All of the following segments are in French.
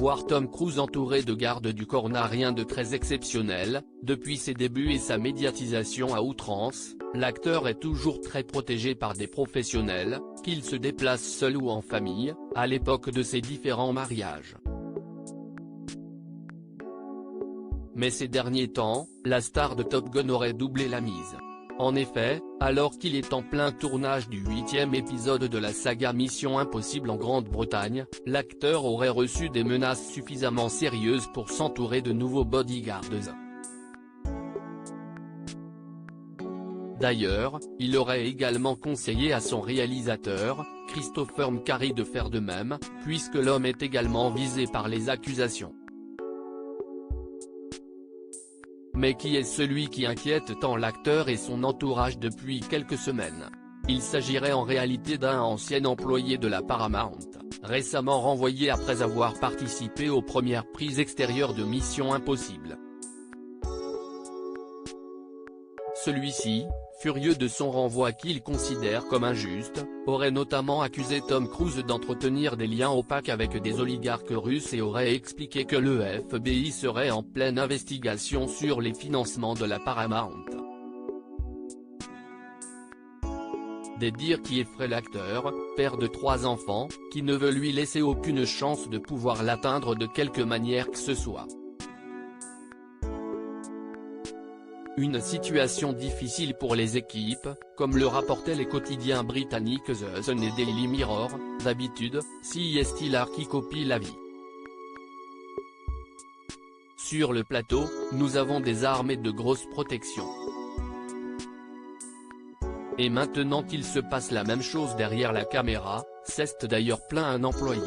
Voir Tom Cruise entouré de gardes du corps n'a rien de très exceptionnel. Depuis ses débuts et sa médiatisation à outrance, l'acteur est toujours très protégé par des professionnels, qu'il se déplace seul ou en famille, à l'époque de ses différents mariages. Mais ces derniers temps, la star de Top Gun aurait doublé la mise. En effet, alors qu'il est en plein tournage du 8e épisode de la saga Mission Impossible en Grande-Bretagne, l'acteur aurait reçu des menaces suffisamment sérieuses pour s'entourer de nouveaux bodyguards. D'ailleurs, il aurait également conseillé à son réalisateur, Christopher McQuarrie de faire de même, puisque l'homme est également visé par les accusations. Mais qui est celui qui inquiète tant l'acteur et son entourage depuis quelques semaines? Il s'agirait en réalité d'un ancien employé de la Paramount, récemment renvoyé après avoir participé aux premières prises extérieures de Mission Impossible. Celui-ci, furieux de son renvoi qu'il considère comme injuste, aurait notamment accusé Tom Cruise d'entretenir des liens opaques avec des oligarques russes et aurait expliqué que le FBI serait en pleine investigation sur les financements de la Paramount. Des dires qui effraient l'acteur, père de 3 enfants, qui ne veut lui laisser aucune chance de pouvoir l'atteindre de quelque manière que ce soit. Une situation difficile pour les équipes, comme le rapportaient les quotidiens britanniques The Sun et Daily Mirror. D'habitude, c'est Stillard qui copie la vie. Sur le plateau, nous avons des armes et de grosses protections. Et maintenant qu'il se passe la même chose derrière la caméra, c'est d'ailleurs plein un employé.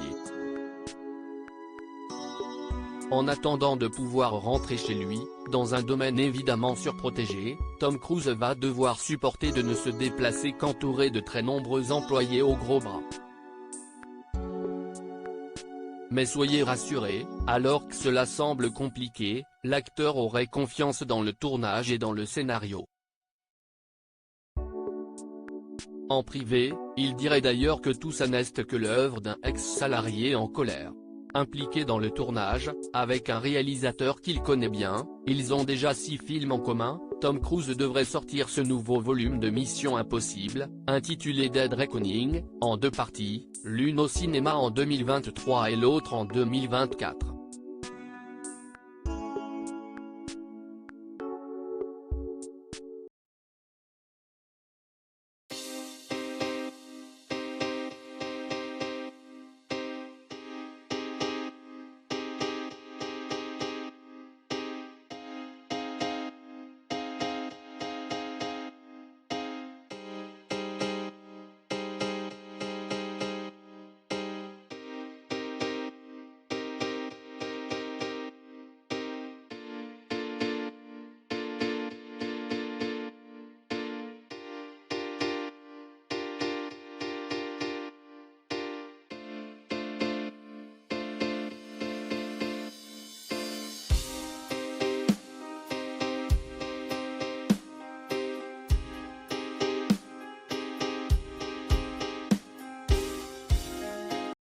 En attendant de pouvoir rentrer chez lui, dans un domaine évidemment surprotégé, Tom Cruise va devoir supporter de ne se déplacer qu'entouré de très nombreux employés aux gros bras. Mais soyez rassurés, alors que cela semble compliqué, l'acteur aurait confiance dans le tournage et dans le scénario. En privé, il dirait d'ailleurs que tout ça n'est que l'œuvre d'un ex-salarié en colère. Impliqué dans le tournage, avec un réalisateur qu'il connaît bien, ils ont déjà 6 films en commun. Tom Cruise devrait sortir ce nouveau volume de Mission Impossible, intitulé Dead Reckoning, en 2 parties, l'une au cinéma en 2023 et l'autre en 2024.